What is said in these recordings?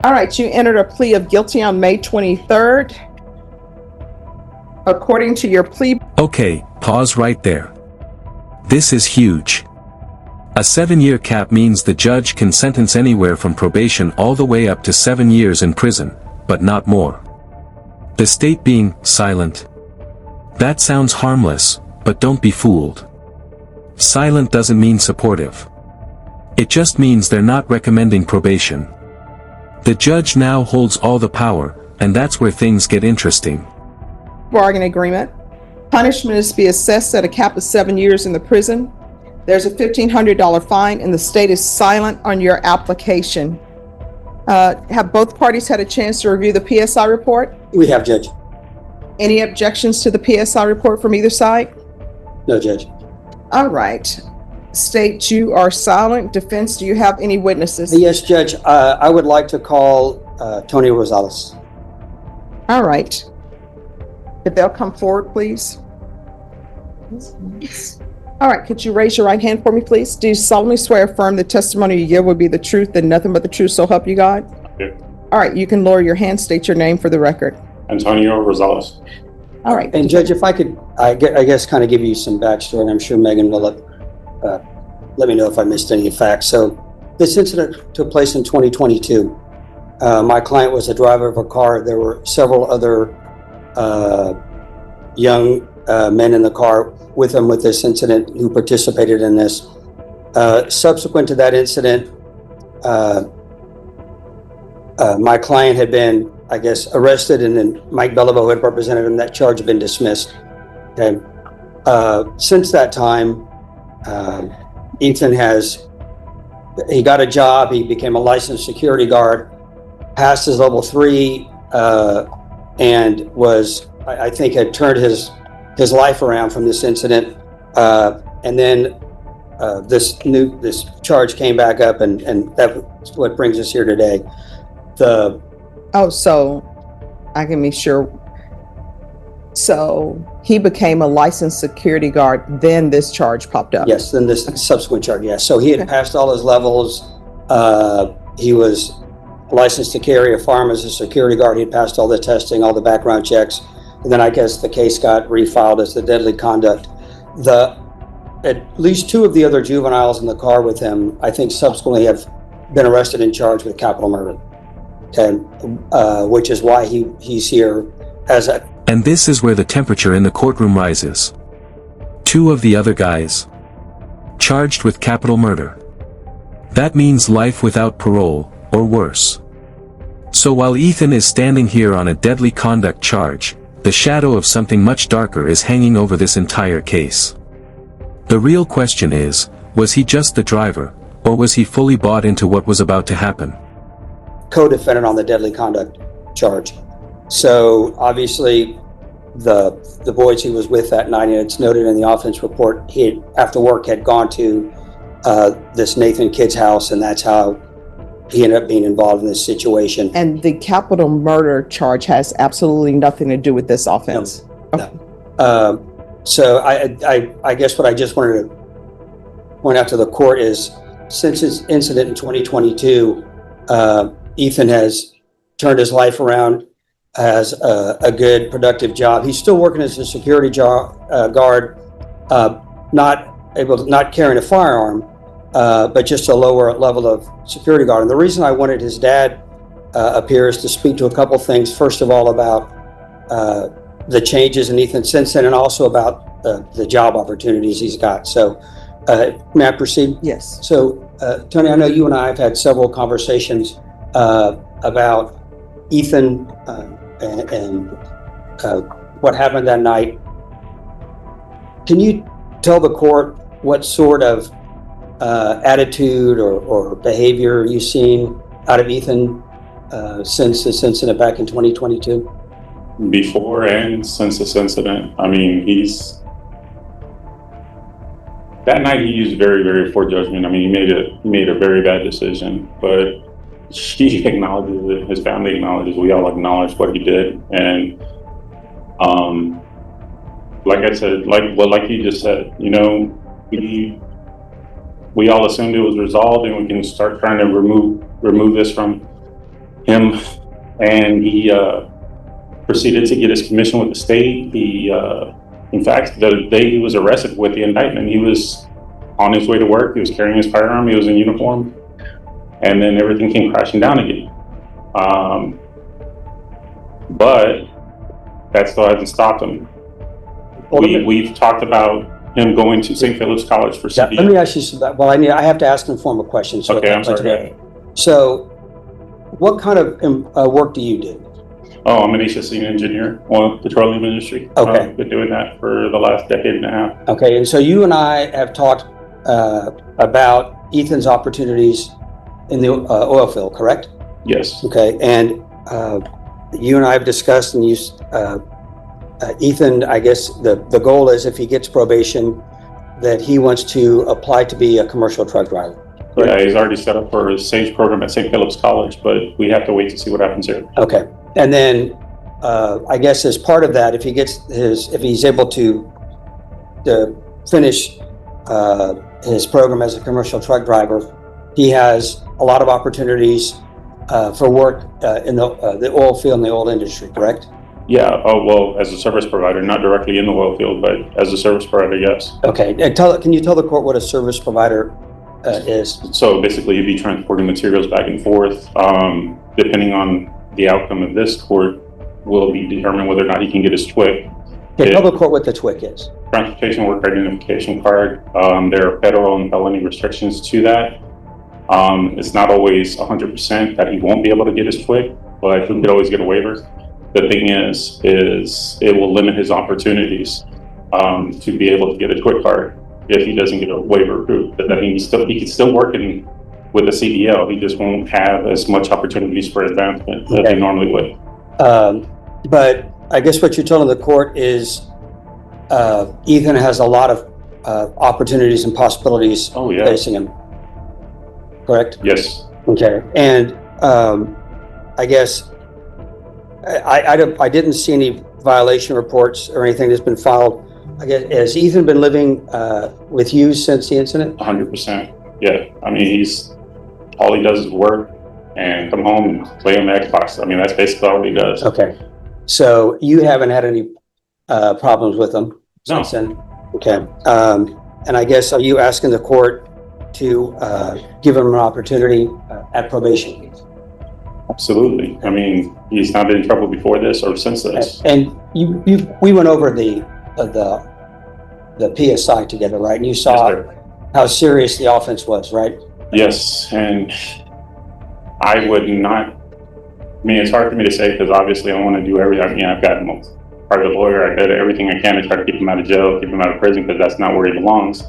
All right, you entered a plea of guilty on May 23rd. According to your plea... Okay, pause right there. This is huge. A 7-year cap means the judge can sentence anywhere from probation all the way up to 7 years in prison, but not more. The state being silent. That sounds harmless, but don't be fooled. Silent doesn't mean supportive. It just means they're not recommending probation. The judge now holds all the power, and that's where things get interesting. Bargain agreement. Punishment is to be assessed at a cap of 7 years in the prison. There's a $1,500 fine, and the state is silent on your application. Have both parties had a chance to review the PSI report? We have, Judge. Any objections to the PSI report from either side? No, Judge. All right. State, you are silent. Defense, do you have any witnesses? Yes, Judge. I would like to call Tony Rosales. All right. If they'll come forward, please. All right, could you raise your right hand for me, please? Do you solemnly swear or affirm the testimony you give will be the truth and nothing but the truth, so help you God? Yeah. All right, you can lower your hand, state your name for the record. Antonio Rosales. All right. And Judge, if I could, I guess, kind of give you some backstory, and I'm sure Megan will let me know if I missed any facts. So this incident took place in 2022. My client was a driver of a car. There were several other young men in the car with him with this incident who participated in this. Subsequent to that incident, my client had been, I guess, arrested, and then Mike Bellavo had represented him. That charge had been dismissed. Okay. Since that time, Ethan he got a job. He became a licensed security guard, passed his level 3, and I think had turned his life around from this incident. And then this charge came back up, and that's what brings us here today. So I can be sure. So he became a licensed security guard, then this charge popped up. Yes, then this subsequent charge, yes. So he had passed all his levels. He was licensed to carry a firearm as a security guard. He had passed all the testing, all the background checks. And then I guess the case got refiled as the deadly conduct. At least 2 of the other juveniles in the car with him, I think subsequently have been arrested and charged with capital murder. And which is why he's here And this is where the temperature in the courtroom rises. 2 of the other guys charged with capital murder. That means life without parole, or worse. So while Ethan is standing here on a deadly conduct charge, the shadow of something much darker is hanging over this entire case. The real question is, was he just the driver, or was he fully bought into what was about to happen? Co-defendant on the deadly conduct charge. So obviously the boys he was with that night, and it's noted in the offense report, he had, after work, had gone to this Nathan kid's house, and that's how he ended up being involved in this situation. And the capital murder charge has absolutely nothing to do with this offense. No. So I guess what I just wanted to point out to the court is, since his incident in 2022, Ethan has turned his life around, has a good, productive job. He's still working as a security guard, not carrying a firearm, but just a lower level of security guard. And the reason I wanted his dad appears to speak to a couple things. First of all, about the changes in Ethan since then, and also about the job opportunities he's got. So may I proceed? Yes. So Tony, I know you and I have had several conversations about Ethan and what happened that night. Can you tell the court what sort of attitude or behavior you've seen out of Ethan since this incident back in 2022? Before and since this incident, I mean, that night he used very, very poor judgment. I mean, he made a very bad decision, but he acknowledges it, his family acknowledges, we all acknowledge what he did. And like I said, like he just said, you know, we all assumed it was resolved and we can start trying to remove this from him, and he proceeded to get his commission with the state. He, in fact, the day he was arrested with the indictment, he was on his way to work. He was carrying his firearm. He was in uniform, and then everything came crashing down again. But that still hasn't stopped him. We've talked about him going to St. Philip's College for CDL. Let me ask you some. Well, I have to ask informal questions. So Okay, I'm sorry. So, what kind of work do you do? Oh, I'm an HSE engineer on the petroleum industry. Okay. I've been doing that for the last decade and a half. Okay, and so you and I have talked about Ethan's opportunities in the oil field, correct? Yes. Okay, and you and I have discussed, and Ethan, I guess the goal is if he gets probation, that he wants to apply to be a commercial truck driver. Correct? Yeah, he's already set up for a SAGE program at St. Philip's College, but we have to wait to see what happens here. Okay, and then I guess as part of that, if he's able to finish his program as a commercial truck driver, he has a lot of opportunities for work in the oil field and the oil industry, correct? Yeah, oh, well, as a service provider, not directly in the oil field, but as a service provider, yes. Okay, and can you tell the court what a service provider is? So basically, you'd be transporting materials back and forth. Depending on the outcome of this court, will be determined whether or not he can get his TWIC. Okay, tell the court what the TWIC is. Transportation Work Identification Card. There are federal and felony restrictions to that. It's not always 100% that he won't be able to get his TWIC, but he could always get a waiver. The thing is it will limit his opportunities to be able to get a TWIC card if he doesn't get a waiver approved. But that means he can still work with a CDL. He just won't have as much opportunities for advancement that he normally would. But I guess what you're telling the court is Ethan has a lot of opportunities and possibilities facing him. Correct? Yes. Okay. And I guess I didn't see any violation reports or anything that's been filed. I guess, has Ethan been living with you since the incident? 100%. Yeah. I mean, all he does is work and come home and play on the Xbox. I mean, that's basically all he does. Okay. So you haven't had any problems with him since then? Okay. And I guess, are you asking the court to give him an opportunity at probation? Absolutely. I mean, he's not been in trouble before this or since this. And we went over the PSI together, right? And you saw how serious the offense was, right? Yes, and I would not. I mean, it's hard for me to say because obviously I want to do everything. I mean, I've got him a private lawyer. I did everything I can to try to keep him out of jail, keep him out of prison, because that's not where he belongs.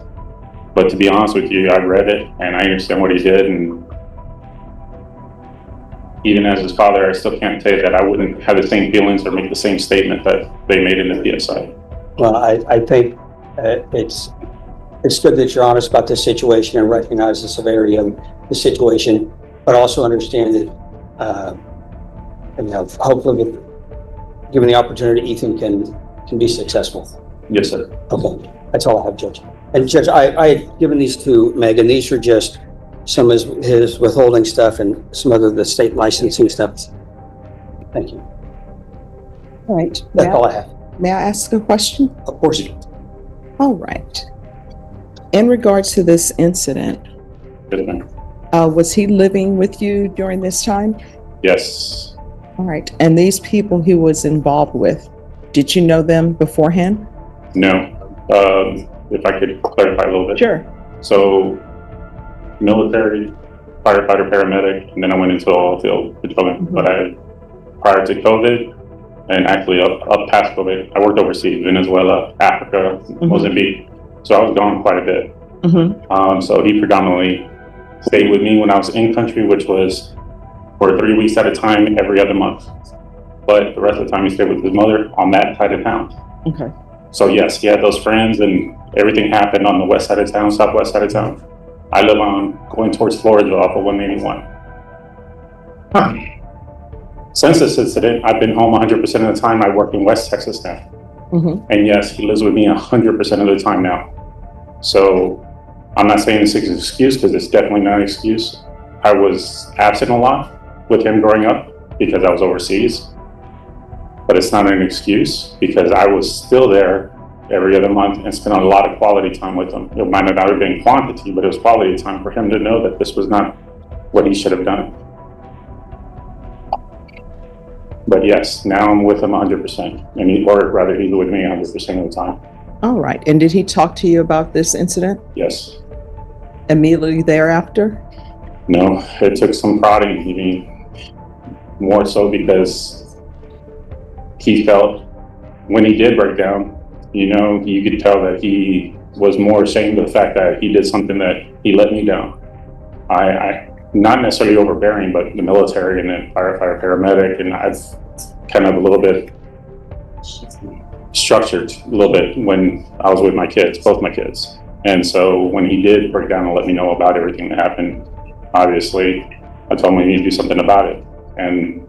But to be honest with you, I read it and I understand what he did, and even as his father, I still can't say that I wouldn't have the same feelings or make the same statement that they made in the PSI. Well, I think it's good that you're honest about this situation and recognize the severity of the situation, but also understand that, hopefully, given the opportunity, Ethan can be successful. Yes, sir. Okay, that's all I have, Judge. And Judge, I had given these to Megan. These are just some of his withholding stuff and some of the state licensing stuff. Thank you. All right. That's all I have. May I ask a question? Of course. All right. In regards to this incident, Yes, ma'am. was he living with you during this time? Yes. All right. And these people he was involved with, did you know them beforehand? No. If I could clarify a little bit. Sure. So, military, firefighter, paramedic, and then I went into oil field patrolling. Mm-hmm. But prior to COVID, and actually up past COVID, I worked overseas, Venezuela, Africa, Mozambique. So I was gone quite a bit. Mm-hmm. So he predominantly stayed with me when I was in country, which was for 3 weeks at a time, every other month. But the rest of the time he stayed with his mother on that side of town. Okay. So yes, he had those friends and everything happened on the west side of town, southwest side of town. I live on going towards Florida off of 181. Since this incident, I've been home 100% of the time. I work in West Texas now. Mm-hmm. And yes, he lives with me 100% of the time now. So I'm not saying this is an excuse because it's definitely not an excuse. I was absent a lot with him growing up. because I was overseas. But it's not an excuse because I was still there every other month and spent a lot of quality time with him. It might not have been quantity, but it was quality time for him to know that this was not what he should have done. But yes, now I'm with him 100%, or rather he's with me 100% of the time. All right. And did he talk to you about this incident Yes. immediately thereafter? No, it took some prodding, more so because he felt when he did break down, you could tell that he was more ashamed of the fact that he did something that he let me down. I not necessarily overbearing, but the military and then firefighter, paramedic, and I've kind of a little bit structured a little bit when I was with my kids, both my kids. And so when he did break down and let me know about everything that happened, obviously I told him we need to do something about it. And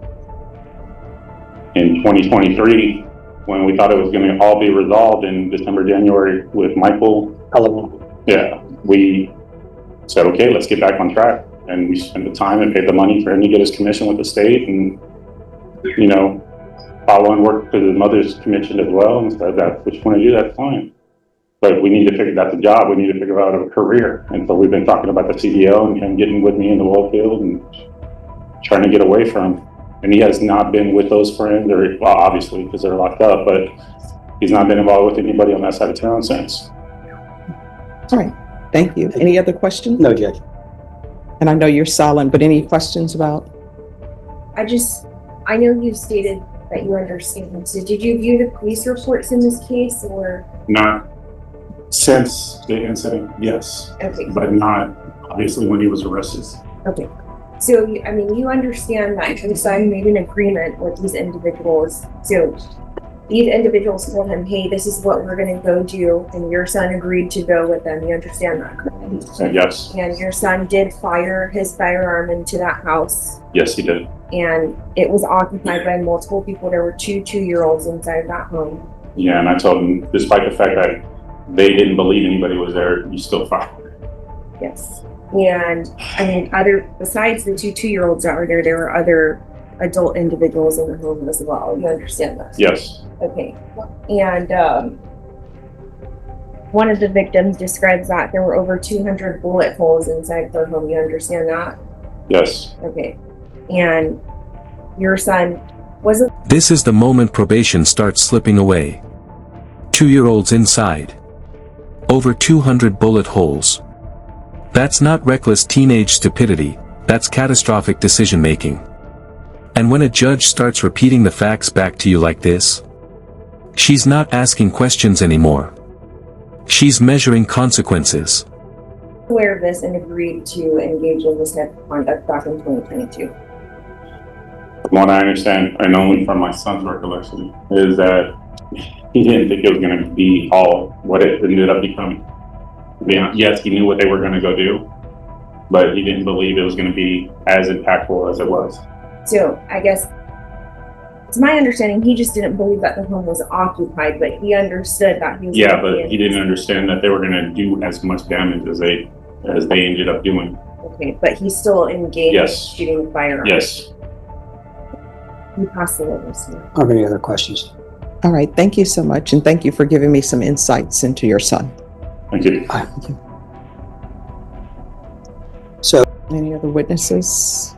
in 2023, when we thought it was going to all be resolved in December, January with Michael, we said, okay, let's get back on track. And we spent the time and paid the money for him to get his commission with the state and, follow and work to the mother's commission as well. And said that if you want to do that, fine. But we need to figure out the job. We need to figure out a career. And so we've been talking about the CDO and him getting with me in the oil field and trying to get away from him. And he has not been with those friends, well, obviously, because they're locked up, but he's not been involved with anybody on that side of town since. All right. Thank you. Any other questions? No, Judge. And I know you're silent, but any questions about? I know you stated that you understand. So did you view the police reports in this case or? Not since the incident, yes. Okay. But not obviously when he was arrested. Okay. So, you understand that your son made an agreement with these individuals. So these individuals told him, hey, this is what we're going to go do. And your son agreed to go with them. You understand that, correct? Yes. And your son did fire his firearm into that house. Yes, he did. And it was occupied by multiple people. There were two 2-year-olds inside that home. Yeah, and I told him, despite the fact that they didn't believe anybody was there, you still fired. Yes. And besides the two 2-year-olds that were there were other adult individuals in the home as well. You understand that? Yes. Okay. And one of the victims describes that there were over 200 bullet holes inside their home. You understand that? Yes. Okay. And your son wasn't. This is the moment probation starts slipping away. 2-year-olds inside. Over 200 bullet holes. That's not reckless teenage stupidity, that's catastrophic decision-making. And when a judge starts repeating the facts back to you like this, she's not asking questions anymore. She's measuring consequences. Aware of this and agreed to engage in this type of conduct back in 2022. From what I understand, and only from my son's recollection, is that he didn't think it was going to be all what it ended up becoming. Yes, he knew what they were going to go do, but he didn't believe it was going to be as impactful as it was. So I guess it's my understanding he just didn't believe that the home was occupied, but he understood that he was. Yeah, but he didn't understand that they were going to do as much damage as they ended up doing. Okay, but he still engaged Yes. shooting the firearm. Yes. He passed the witness. Are there any other questions? All right. Thank you so much. And thank you for giving me some insights into your son. Thank you. So, Any other witnesses?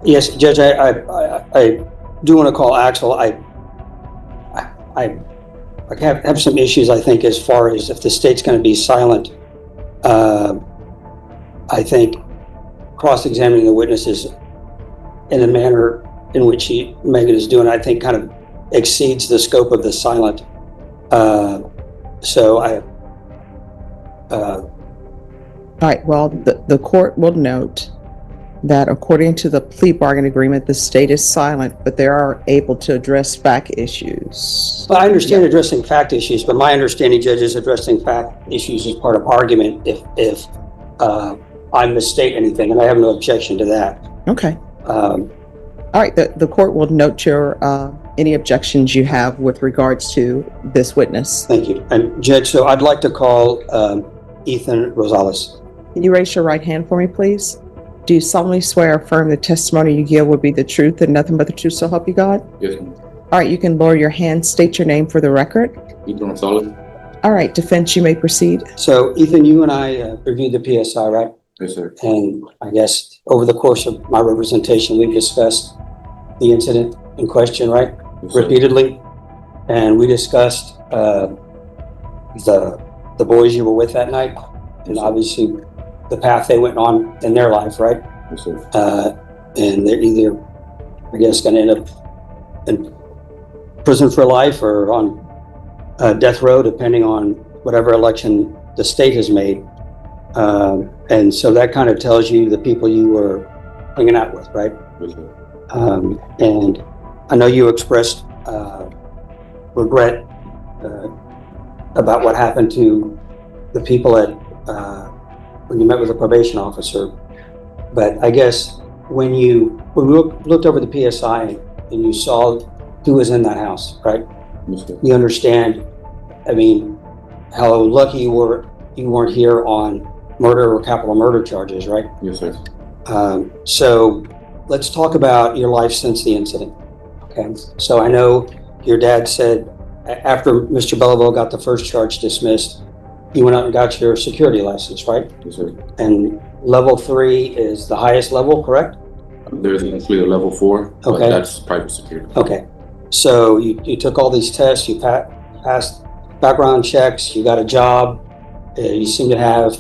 yes, Judge, I do want to call Axel. I have some issues, I think, as far as if the state's going to be silent. I think cross-examining the witnesses in the manner in which Megan is doing, I think kind of exceeds the scope of the silent. All right. Well, the court will note that according to the plea bargain agreement, the state is silent, but they are able to address fact issues. Well, I understand addressing fact issues, but my understanding, Judge, is addressing fact issues as part of argument if I misstate anything, and I have no objection to that. Okay. All right. The court will note your any objections you have with regards to this witness. Thank you. And Judge, so I'd like to call Ethan Rosales. Can you raise your right hand for me, please? Do you solemnly swear or affirm the testimony you give will be the truth and nothing but the truth, so help you God? Yes, ma'am. All right, you can lower your hand, state your name for the record. Ethan Rosales? All right, defense, you may proceed. So Ethan, you and I reviewed the PSI, right? Yes, sir. And I guess over the course of my representation, we've discussed the incident in question, right? Yes, sir. Repeatedly. And we discussed the boys you were with that night, and obviously the path they went on in their life, right? Yes, sir. And they're either, I guess, going to end up in prison for life or on death row, depending on whatever election the state has made. And so that kind of tells you the people you were hanging out with, right? Yes, sir. And I know you expressed regret about what happened to the people at when you met with the probation officer. But I guess when we looked over the PSI and you saw who was in that house, right? Yes, sir. You understand, I mean, how lucky you weren't here on murder or capital murder charges, right? Yes, sir. So let's talk about your life since the incident. Okay. So I know your dad said after Mr. Belleville got the first charge dismissed, you went out and got your security license, right? Yes, sir. And level 3 is the highest level, correct? There's actually a level 4, but Okay. that's private security. Okay. So you took all these tests, you passed background checks, you got a job, you seem to have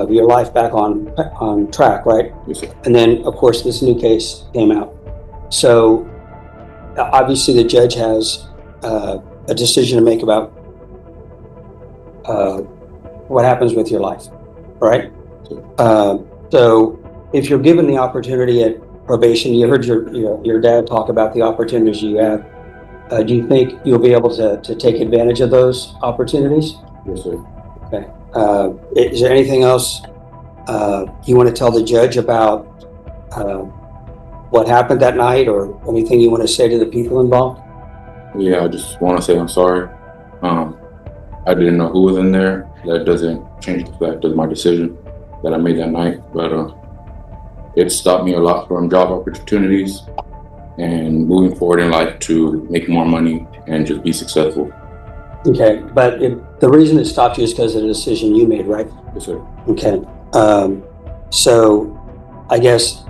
your life back on track, right? Yes, sir. And then, of course, this new case came out. So obviously the judge has a decision to make about what happens with your life, right? So if you're given the opportunity at probation, you heard your dad talk about the opportunities you have. Do you think you'll be able to take advantage of those opportunities? Yes, sir. Okay. Is there anything else you want to tell the judge about what happened that night, or anything you want to say to the people involved? Yeah, I just want to say I'm sorry. I didn't know who was in there. That doesn't change the fact of my decision that I made that night, but it stopped me a lot from job opportunities and moving forward in life to make more money and just be successful. Okay, but the reason it stopped you is because of the decision you made, right? Yes, sir. Okay. So I guess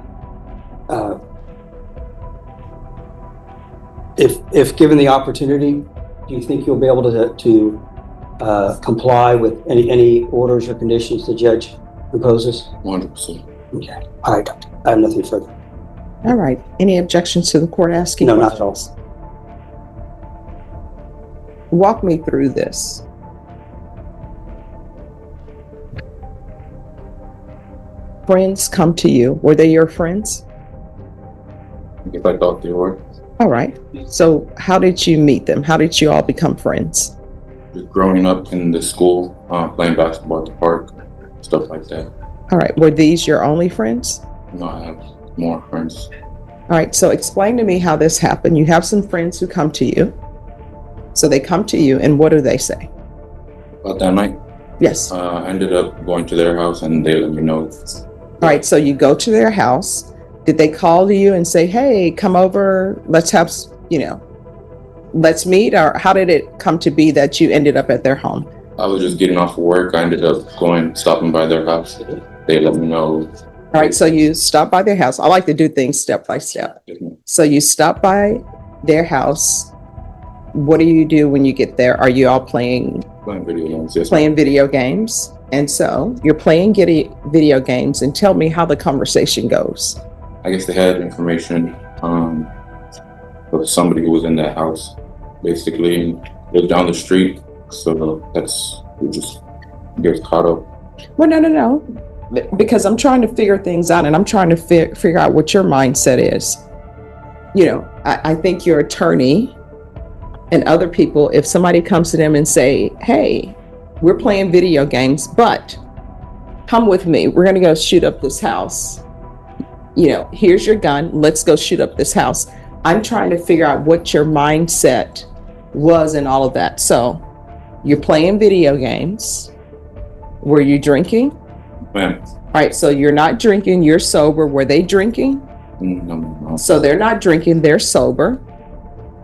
if given the opportunity, do you think you'll be able to comply with any orders or conditions the judge imposes? 100%. Okay. All right, Doctor. I have nothing further. All right, any objections to the court asking? No, not at all. questions? Walk me through this. Friends come to you. Were they your friends? I guess I thought they were. All right. So how did you meet them? How did you all become friends? Just growing up in the school, playing basketball at the park, stuff like that. All right. Were these your only friends? I have more friends. All right. So explain to me how this happened. You have some friends who come to you. So they come to you, and what do they say? About that night, Yes. I ended up going to their house and they let me know. All right. So you go to their house. Did they call to you and say, hey, come over, let's have, let's meet? Or how did it come to be that you ended up at their home? I was just getting off of work. I ended up stopping by their house. They let me know. All right. So you stop by their house. I like to do things step by step. So you stop by their house. What do you do when you get there? Are you all playing Video games. Yes, playing video games? And so you're playing video games, and tell me how the conversation goes. I guess they had information of somebody who was in that house, basically. It was down the street, so we just get caught up. Well, no. Because I'm trying to figure things out, and I'm trying to figure out what your mindset is. I think your attorney and other people, if somebody comes to them and say, hey, we're playing video games, but come with me. We're going to go shoot up this house. Here's your gun. Let's go shoot up this house. I'm trying to figure out what your mindset was in all of that. So you're playing video games. Were you drinking? Man, All right, so you're not drinking, you're sober. Were they drinking? No. So they're not drinking, they're sober.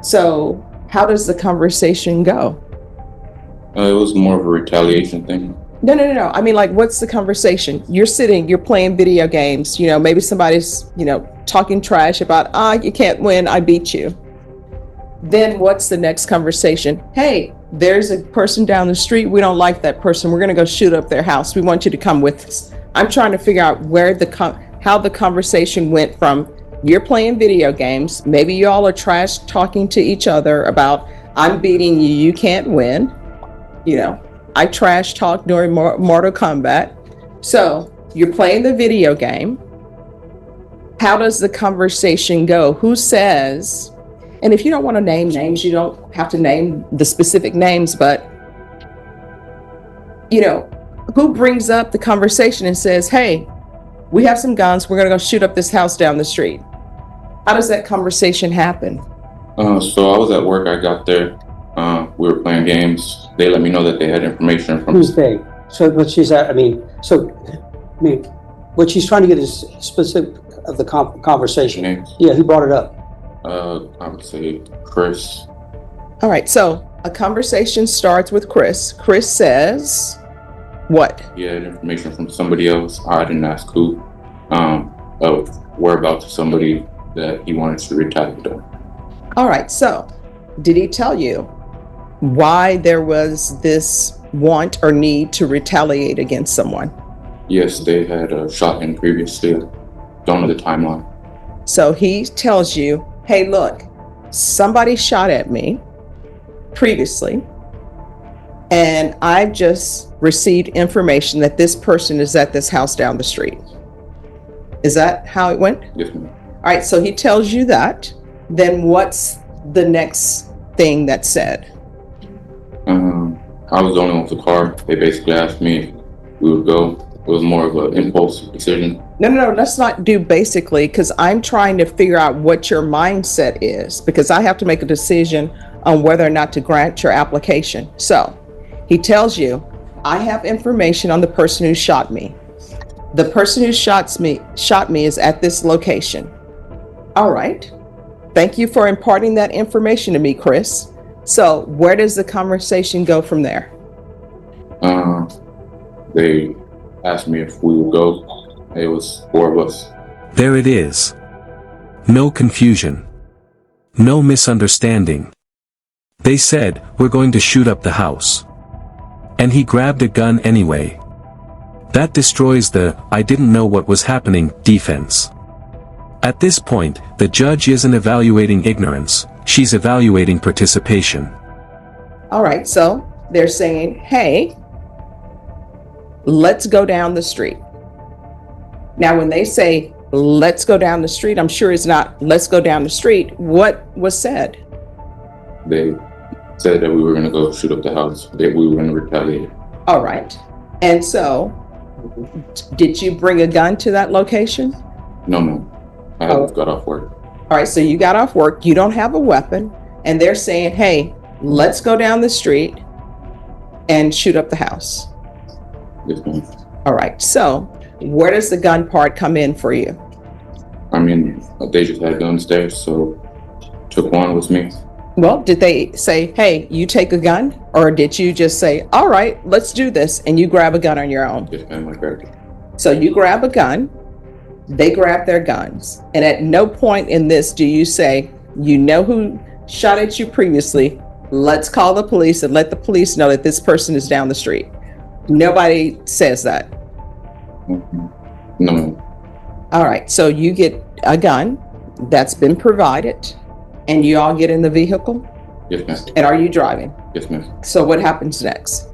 So how does the conversation go? It was more of a retaliation thing. No. I mean, like, what's the conversation? You're sitting, you're playing video games, maybe somebody's, talking trash about, you can't win, I beat you. Then what's the next conversation? Hey, there's a person down the street. We don't like that person. We're going to go shoot up their house. We want you to come with us. I'm trying to figure out how the conversation went from you're playing video games. Maybe you all are trash talking to each other about, I'm beating you, you can't win. I trash talk during Mortal Kombat. So you're playing the video game. How does the conversation go? Who says, and if you don't want to name names, you don't have to name the specific names, but who brings up the conversation and says, hey, we have some guns, we're going to go shoot up this house down the street? How does that conversation happen? So I was at work, I got there, we were playing games. They let me know that they had information from... Who's they? So what she's at, what she's trying to get is specific of the conversation. Names. Yeah, who brought it up? I would say Chris. All right, so a conversation starts with Chris. Chris says, what? He had information from somebody else. I didn't ask who. Of whereabouts of somebody that he wanted to retaliate on. All right, so did he tell you why there was this want or need to retaliate against someone? Yes, they had shot him previously. Don't know the timeline. So he tells you, hey, look, somebody shot at me previously, and I've just received information that this person is at this house down the street. Is that how it went? Yes, ma'am. All right, so he tells you that. Then what's the next thing that's said? I was the only one with the car. They basically asked me if we would go. It was more of an impulse decision. No, let's not do basically, because I'm trying to figure out what your mindset is, because I have to make a decision on whether or not to grant your application. So he tells you, I have information on the person who shot me. The person who shot me is at this location. All right. Thank you for imparting that information to me, Chris. So where does the conversation go from there? They asked me if we would go. It was 4 of us. There it is. No confusion. No misunderstanding. They said, we're going to shoot up the house. And he grabbed a gun anyway. That destroys the, I didn't know what was happening, defense. At this point, the judge isn't evaluating ignorance, she's evaluating participation. All right, so they're saying, hey, let's go down the street. Now, when they say, let's go down the street, I'm sure it's not, let's go down the street. What was said? They said that we were going to go shoot up the house, that we were going to retaliate. All right. And so, did you bring a gun to that location? No, ma'am. I got off work. All right, so you got off work, you don't have a weapon, and they're saying, hey, let's go down the street and shoot up the house. Yes, ma'am. All right, so where does the gun part come in for you? I mean, they just had guns there, so took one with me. Well, did they say, hey, you take a gun? Or did you just say, all right, let's do this, and you grab a gun on your own? Yes, ma'am, I grabbed it. So you grab a gun, they grab their guns, and at no point in this do you say, you know who shot at you previously, let's call the police and let the police know that this person is down the street. Nobody says that. Mm-hmm. No. All right, so you get a gun that's been provided, and you all get in the vehicle? Yes, ma'am. And are you driving? Yes, ma'am. So what happens next?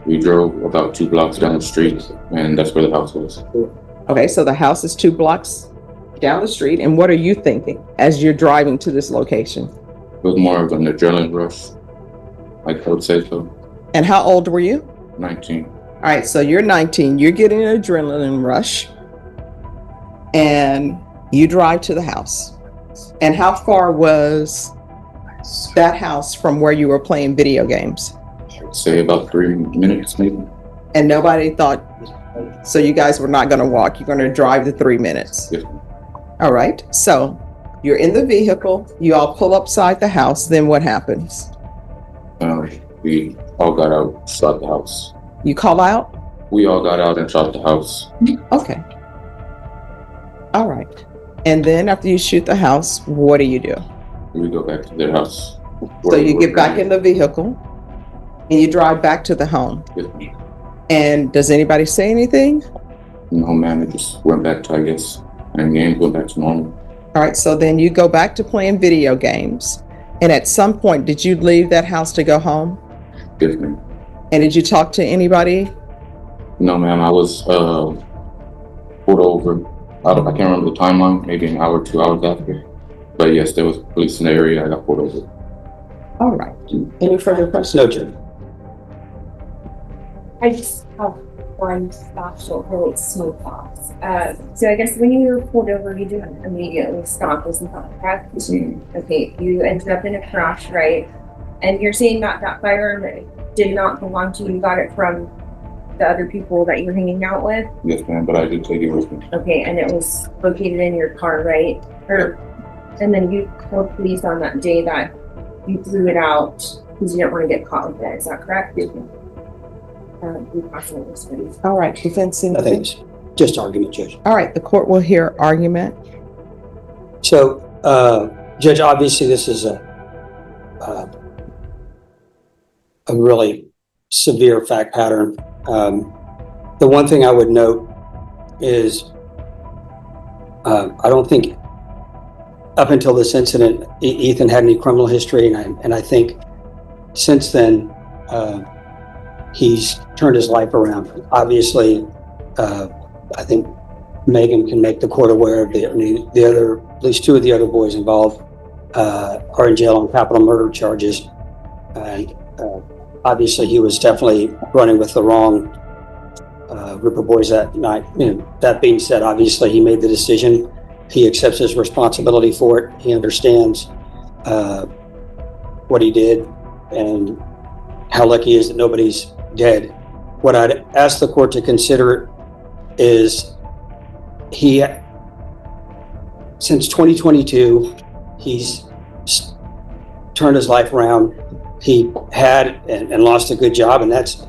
We drove about 2 blocks down the street, and that's where the house was. Okay, so the house is 2 blocks down the street, and what are you thinking as you're driving to this location? It was more of an adrenaline rush, I would say so. And how old were you? 19. All right, so you're 19, you're getting an adrenaline rush, and you drive to the house. And how far was that house from where you were playing video games? I'd say about 3 minutes, maybe. And nobody thought So you guys were not going to walk. You're going to drive the 3 minutes. Yes. All right. So you're in the vehicle. You all pull upside the house. Then what happens? We all got out, shot the house. You call out? We all got out and shot the house. Okay. All right. And then after you shoot the house, what do? We go back to their house. So you get back in the vehicle and you drive back to the home. Yes, ma'am. And does anybody say anything? No, ma'am. It just went back to, I guess, and games went back to normal. All right. So then you go back to playing video games. And at some point, did you leave that house to go home? Yes, ma'am. And did you talk to anybody? No, ma'am. I was pulled over. I can't remember the timeline. Maybe an hour, 2 hours after. But yes, there was police in the area. I got pulled over. All right. Any further questions? No, Judge. I just have one factual relates to my thoughts. So I guess when you were pulled over, you didn't immediately stop, wasn't that correct? Yes, ma'am. Okay, you ended up in a crash, right? And you're saying that that firearm did not belong to you, you got it from the other people that you were hanging out with? Yes, ma'am. But I did take it with me. Okay, and it was located in your car, right? And then you told police on that day that you threw it out because you didn't want to get caught with it. Is that correct? Yes, ma'am. All right. Defense. I think it's just argument, Judge. All right. The court will hear argument. So, Judge, obviously this is a really severe fact pattern. The one thing I would note is I don't think up until this incident, Ethan had any criminal history, and I think since then he's turned his life around. Obviously, I think Megan can make the court aware of the other, at least two of the other boys involved are in jail on capital murder charges, and obviously he was definitely running with the wrong group of boys that night. That being said, obviously he made the decision. He accepts his responsibility for it. He understands what he did and how lucky he is that nobody's dead. What I'd ask the court to consider is since 2022, he's turned his life around. He had and lost a good job, and that's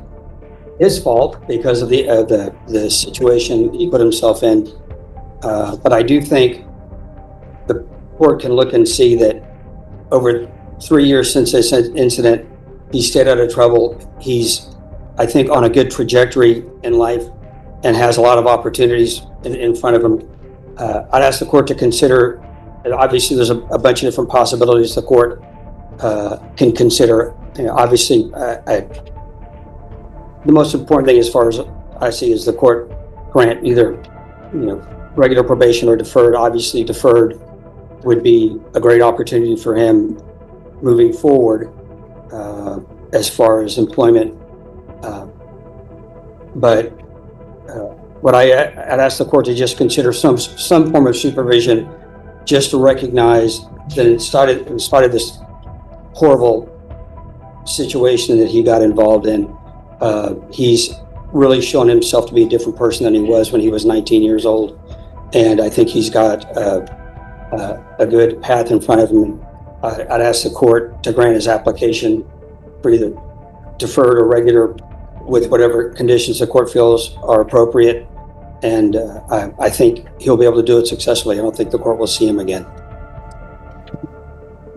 his fault because of the situation he put himself in. But I do think the court can look and see that over 3 years since this incident, he stayed out of trouble. He's, I think, on a good trajectory in life and has a lot of opportunities in front of him. I'd ask the court to consider, and obviously there's a bunch of different possibilities the court can consider. Obviously, the most important thing as far as I see is the court grant either, regular probation or deferred. Obviously, deferred would be a great opportunity for him moving forward as far as employment. But what I'd ask the court to just consider some form of supervision, just to recognize that in spite of this horrible situation that he got involved in, he's really shown himself to be a different person than he was when he was 19 years old. And I think he's got a good path in front of him. I'd ask the court to grant his application for either deferred or regular with whatever conditions the court feels are appropriate. And I think he'll be able to do it successfully. I don't think the court will see him again.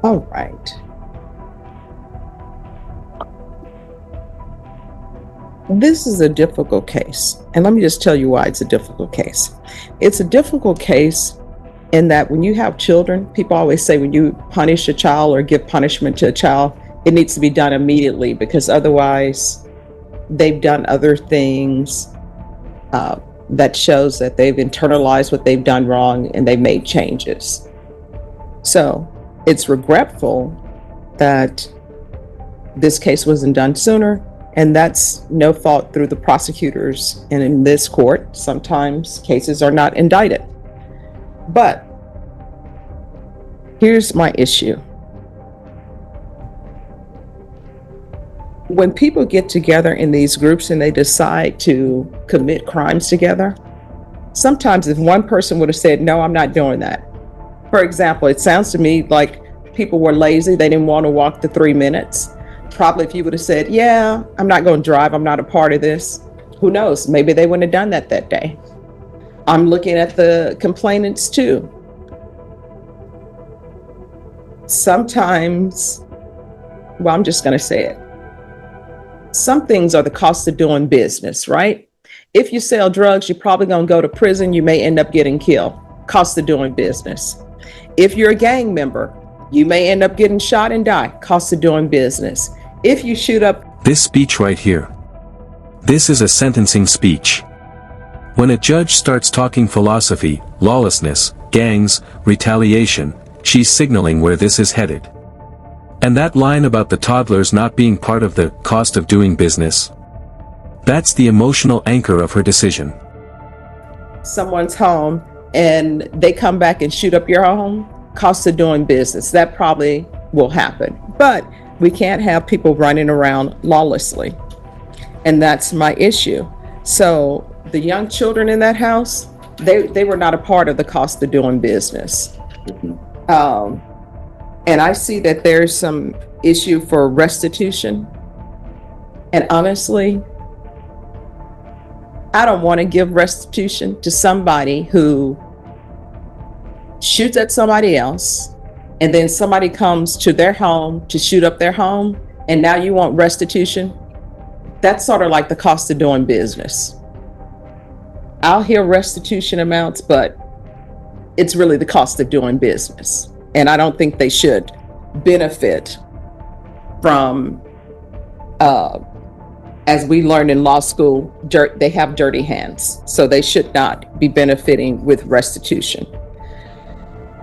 All right. This is a difficult case. And let me just tell you why it's a difficult case. It's a difficult case in that when you have children, people always say when you punish a child or give punishment to a child, it needs to be done immediately because otherwise they've done other things that shows that they've internalized what they've done wrong and they've made changes. So it's regretful that this case wasn't done sooner, and that's no fault through the prosecutors. And in this court, sometimes cases are not indicted. But here's my issue. when people get together in these groups and they decide to commit crimes together, sometimes if one person would have said, no, I'm not doing that. For example, it sounds to me like people were lazy. They didn't want to walk the 3 minutes. Probably if you would have said, yeah, I'm not going to drive, I'm not a part of this. Who knows? Maybe they wouldn't have done that day. I'm looking at the complainants too. Sometimes, well, I'm just going to say it. Some things are the cost of doing business, right? If you sell drugs, you're probably going to go to prison. You may end up getting killed. Cost of doing business. If you're a gang member, you may end up getting shot and die. Cost of doing business. If you shoot up. This speech right here. This is a sentencing speech. When a judge starts talking philosophy, lawlessness, gangs, retaliation, she's signaling where this is headed. And that line about the toddlers not being part of the cost of doing business, that's the emotional anchor of her decision. Someone's home and they come back and shoot up your home, cost of doing business. That probably will happen. But we can't have people running around lawlessly. And that's my issue. So the young children in that house, they were not a part of the cost of doing business. And I see that there's some issue for restitution. And honestly, I don't want to give restitution to somebody who shoots at somebody else, and then somebody comes to their home to shoot up their home, and now you want restitution. That's sort of like the cost of doing business. I'll hear restitution amounts, but it's really the cost of doing business. And I don't think they should benefit from, as we learned in law school, they have dirty hands. So they should not be benefiting with restitution.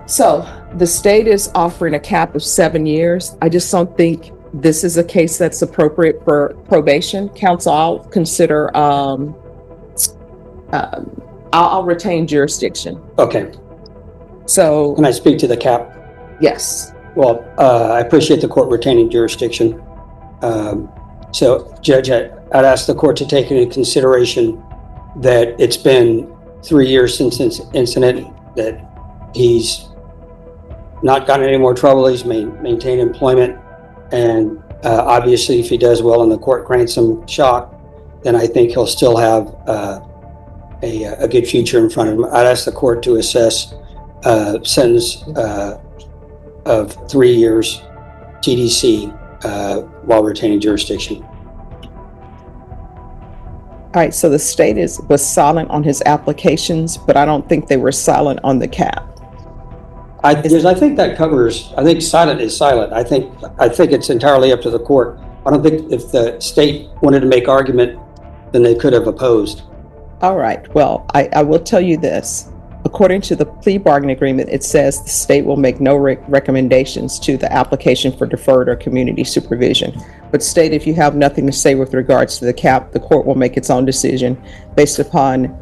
So the state is offering a cap of 7 years. I just don't think this is a case that's appropriate for probation. Counsel, I'll consider, I'll retain jurisdiction. Okay. So. Can I speak to the cap? Yes. Well, I appreciate the court retaining jurisdiction. So, Judge, I'd ask the court to take into consideration that it's been 3 years since this incident, that he's not gotten any more trouble. He's maintained employment. And obviously, if he does well and the court grants him shock, then I think he'll still have a good future in front of him. I'd ask the court to assess sentence of 3 years TDC while retaining jurisdiction. All right, so the state was silent on his applications, but I don't think they were silent on the cap. I think that covers. I think silent is silent. I think it's entirely up to the court. I don't think if the state wanted to make argument, then they could have opposed. All right. Well, I will tell you this. According to the plea bargaining agreement, it says the state will make no recommendations to the application for deferred or community supervision. But state, if you have nothing to say with regards to the cap, the court will make its own decision based upon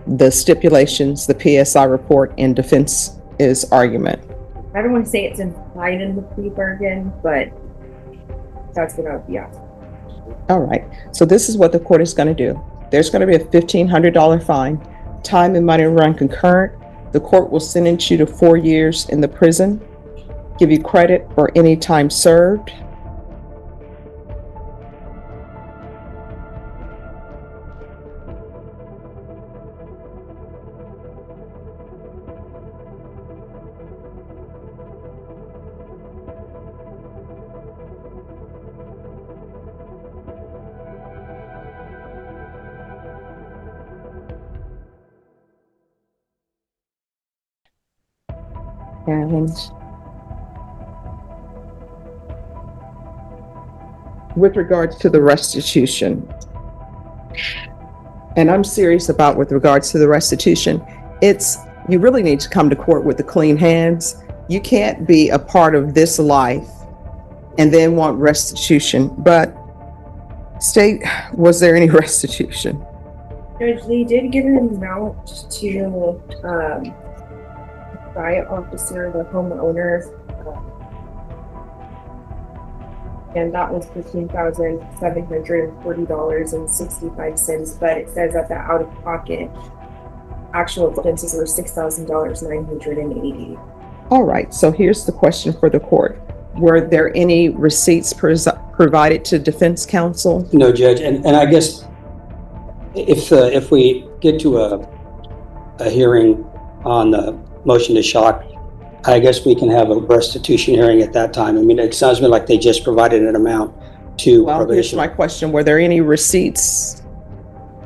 the stipulations, the PSI report, and defense's argument. I don't want to say it's implied in the plea bargain, but that's what I would be asking. All right. So this is what the court is going to do. There's going to be a $1,500 fine. Time and money run concurrent. The court will sentence you to 4 years in the prison, give you credit for any time served. And with regards to the restitution, and I'm serious about with regards to the restitution, you really need to come to court with the clean hands. You can't be a part of this life and then want restitution. But state, was there any restitution? Judge, they did give an amount to riot officer, the homeowner. and that was $15,740.65. But it says that the out-of-pocket actual expenses were $6,980. All right, so here's the question for the court. Were there any receipts provided to defense counsel? No, Judge, and I guess if we get to a hearing on the motion to shock, I guess we can have a restitution hearing at that time. I mean, it sounds to me like they just provided an amount to Well, here's probation. my question. Were there any receipts?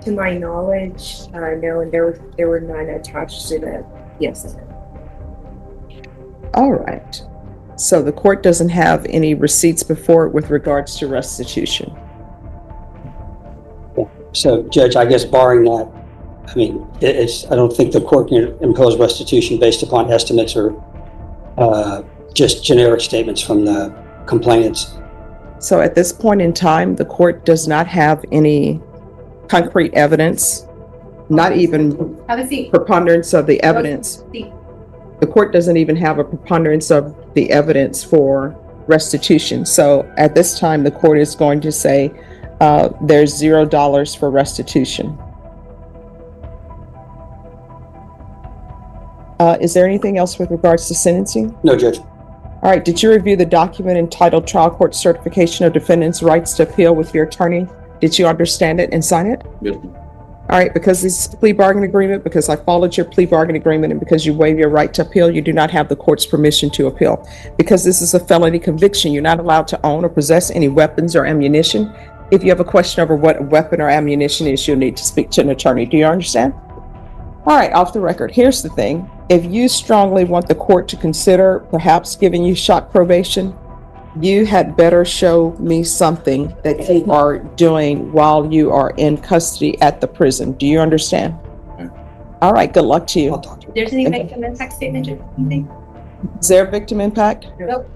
To my knowledge, no, and there were none attached to the PSN. All right. So the court doesn't have any receipts before it with regards to restitution. So, Judge, I guess barring that, I mean, I don't think the court can impose restitution based upon estimates or just generic statements from the complainants. So at this point in time, the court does not have any concrete evidence, not even Have a seat. preponderance of the evidence. The court doesn't even have a preponderance of the evidence for restitution. So at this time, the court is going to say there's $0 for restitution. Is there anything else with regards to sentencing? No, Judge. All right, did you review the document entitled Trial Court Certification of Defendant's Rights to Appeal with your attorney? Did you understand it and sign it? Yes, ma'am. All right, because this is a plea bargain agreement, because I followed your plea bargain agreement, and because you waive your right to appeal, you do not have the court's permission to appeal. Because this is a felony conviction, you're not allowed to own or possess any weapons or ammunition. If you have a question over what a weapon or ammunition is, you'll need to speak to an attorney. Do you understand? All right, off the record, here's the thing. If you strongly want the court to consider perhaps giving you shock probation, you had better show me something that you are doing while you are in custody at the prison. Do you understand? Okay. All right, good luck to I'll you. talk to you. There's any Okay. victim impact statement, anything? Is there a victim impact? Nope.